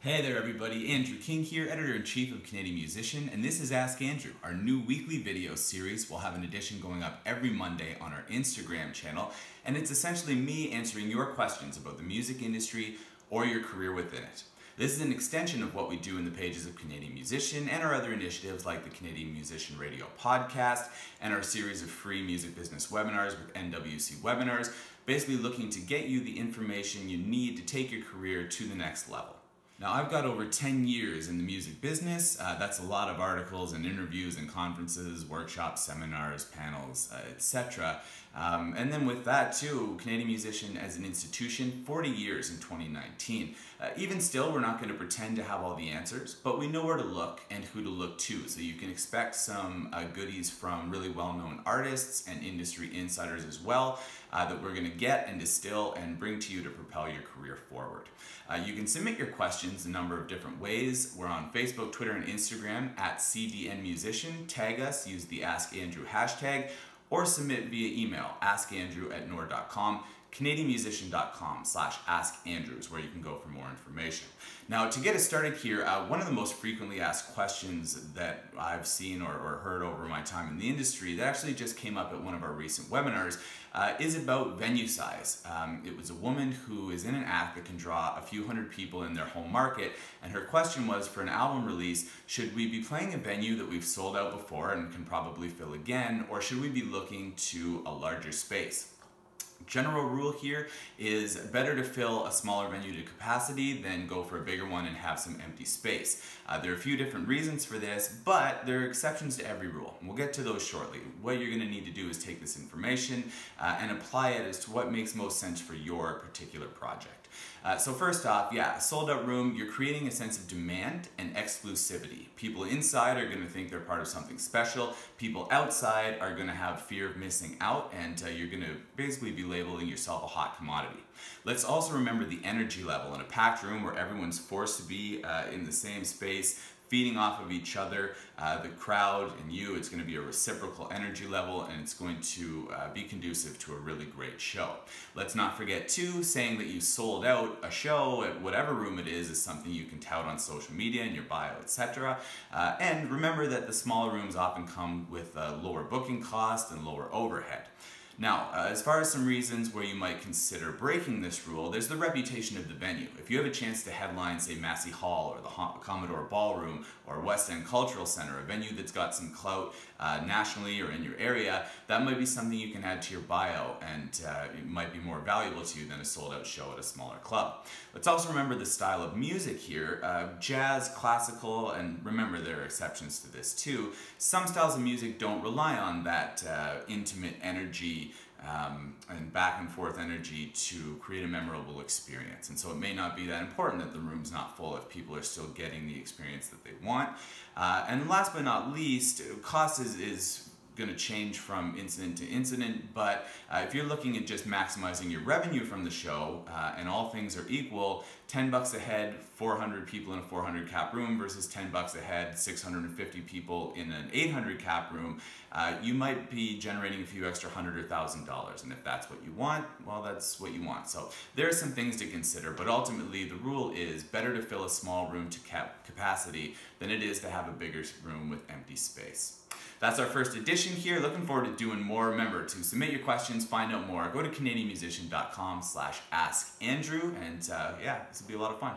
Hey there everybody, Andrew King here, Editor-in-Chief of Canadian Musician, and this is Ask Andrew, our new weekly video series. We'll have an edition going up every Monday on our Instagram channel, and it's essentially me answering your questions about the music industry or your career within it. This is an extension of what we do in the pages of Canadian Musician and our other initiatives like the Canadian Musician Radio podcast and our series of free music business webinars with NWC webinars, basically looking to get you the information you need to take your career to the next level. Now, I've got over 10 years in the music business. That's a lot of articles and interviews and conferences, workshops, seminars, panels, etc. And then with that too, Canadian Musician as an institution, 40 years in 2019. Even still, we're not going to pretend to have all the answers, but we know where to look and who to look to. So you can expect some goodies from really well-known artists and industry insiders as well that we're going to get and distill and bring to you to propel your career forward. You can submit your questions a number of different ways. We're on Facebook, Twitter, and Instagram at CDNmusician. Tag us, use the Ask Andrew hashtag, or submit via email, askandrew@nor.com. CanadianMusician.com/askandrew is where you can go for more information. Now, to get us started here, one of the most frequently asked questions that I've seen or heard over my time in the industry that actually just came up at one of our recent webinars is about venue size. It was a woman who is in an act that can draw a few hundred people in their home market, and her question was, for an album release, should we be playing a venue that we've sold out before and can probably fill again, or should we be looking to a larger space? General rule here is better to fill a smaller venue to capacity than go for a bigger one and have some empty space. There are a few different reasons for this, but there are exceptions to every rule. We'll get to those shortly. What you're going to need to do is take this information and apply it as to what makes most sense for your particular project. So first off, yeah, a sold out room, you're creating a sense of demand and exclusivity. People inside are going to think they're part of something special. People outside are going to have fear of missing out, and you're going to basically be labeling yourself a hot commodity. Let's also remember the energy level in a packed room where everyone's forced to be in the same space, feeding off of each other, the crowd and you. It's going to be a reciprocal energy level, and it's going to be conducive to a really great show. Let's not forget too, saying that you sold out a show at whatever room it is something you can tout on social media, in your bio, etc. And remember that the smaller rooms often come with lower booking cost and lower overhead. Now, as far as some reasons where you might consider breaking this rule, there's the reputation of the venue. If you have a chance to headline, say, Massey Hall or the Commodore Ballroom or West End Cultural Center, a venue that's got some clout nationally or in your area, that might be something you can add to your bio, and it might be more valuable to you than a sold-out show at a smaller club. Let's also remember the style of music here. Jazz, classical, and remember there are exceptions to this too. Some styles of music don't rely on that intimate energy and back and forth energy to create a memorable experience, and so it may not be that important that the room's not full if people are still getting the experience that they want. And last but not least, cost is going to change from incident to incident, but if you're looking at just maximizing your revenue from the show and all things are equal, $10 a head, 400 people in a 400 cap room versus $10 a head, 650 people in an 800 cap room, you might be generating a few extra $100 or $1,000, and if that's what you want, well, that's what you want. So there are some things to consider, but ultimately the rule is better to fill a small room to capacity than it is to have a bigger room with empty space. That's our first edition here. Looking forward to doing more. Remember to submit your questions, find out more. Go to CanadianMusician.com/askandrew, and yeah, this will be a lot of fun.